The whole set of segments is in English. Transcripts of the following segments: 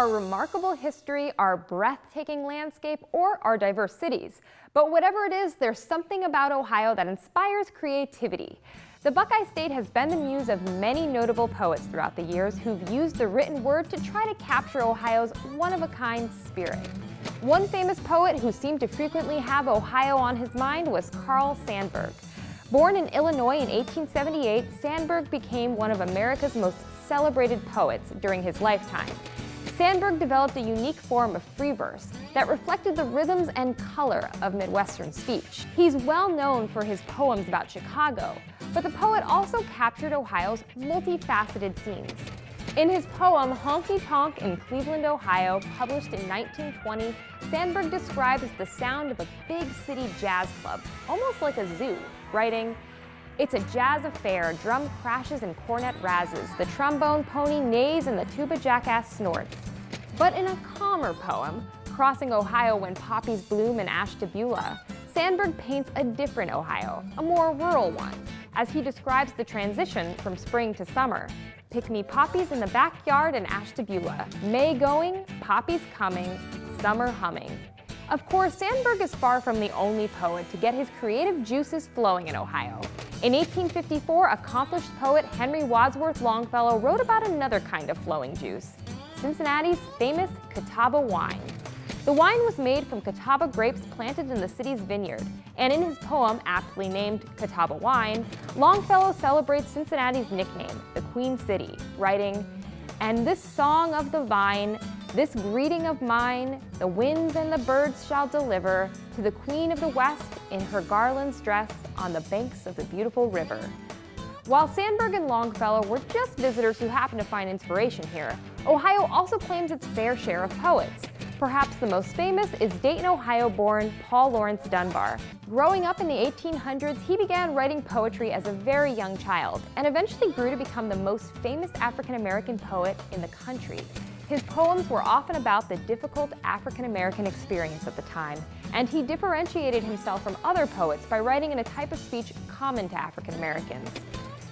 our remarkable history, our breathtaking landscape, or our diverse cities. But whatever it is, there's something about Ohio that inspires creativity. The Buckeye State has been the muse of many notable poets throughout the years who've used the written word to try to capture Ohio's one-of-a-kind spirit. One famous poet who seemed to frequently have Ohio on his mind was Carl Sandburg. Born in Illinois in 1878, Sandburg became one of America's most celebrated poets during his lifetime. Sandburg developed a unique form of free verse that reflected the rhythms and color of Midwestern speech. He's well known for his poems about Chicago, but the poet also captured Ohio's multifaceted scenes. In his poem Honky Tonk in Cleveland, Ohio, published in 1920, Sandburg describes the sound of a big city jazz club, almost like a zoo, writing, "It's a jazz affair, drum crashes and cornet razzes, the trombone pony neighs and the tuba jackass snorts." But in a calmer poem, Crossing Ohio When Poppies Bloom in Ashtabula, Sandburg paints a different Ohio, a more rural one, as he describes the transition from spring to summer. "Pick me poppies in the backyard in Ashtabula, May going, poppies coming, summer humming." Of course, Sandburg is far from the only poet to get his creative juices flowing in Ohio. In 1854, accomplished poet Henry Wadsworth Longfellow wrote about another kind of flowing juice, Cincinnati's famous Catawba wine. The wine was made from Catawba grapes planted in the city's vineyard, and in his poem, aptly named Catawba Wine, Longfellow celebrates Cincinnati's nickname, the Queen City, writing, "And this song of the vine, this greeting of mine, the winds and the birds shall deliver to the Queen of the West in her garlands dressed on the banks of the beautiful river." While Sandburg and Longfellow were just visitors who happened to find inspiration here, Ohio also claims its fair share of poets. Perhaps the most famous is Dayton, Ohio-born Paul Laurence Dunbar. Growing up in the 1800s, he began writing poetry as a very young child and eventually grew to become the most famous African-American poet in the country. His poems were often about the difficult African-American experience at the time, and he differentiated himself from other poets by writing in a type of speech common to African-Americans.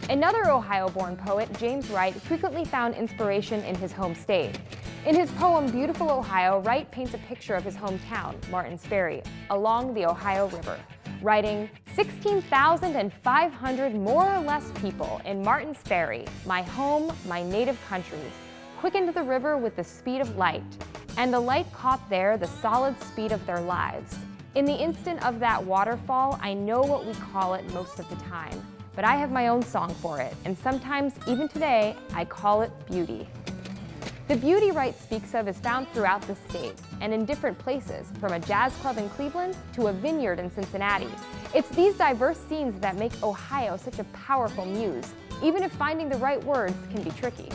Another Ohio-born poet, James Wright, frequently found inspiration in his home state. In his poem Beautiful Ohio, Wright paints a picture of his hometown, Martins Ferry, along the Ohio River, writing, 16,500 more or less people in Martins Ferry, my home, my native country, quickened the river with the speed of light, and the light caught there the solid speed of their lives. In the instant of that waterfall, I know what we call it most of the time, but I have my own song for it, and sometimes, even today, I call it beauty. The beauty Wright speaks of is found throughout the state and in different places, from a jazz club in Cleveland to a vineyard in Cincinnati. It's these diverse scenes that make Ohio such a powerful muse, even if finding the right words can be tricky.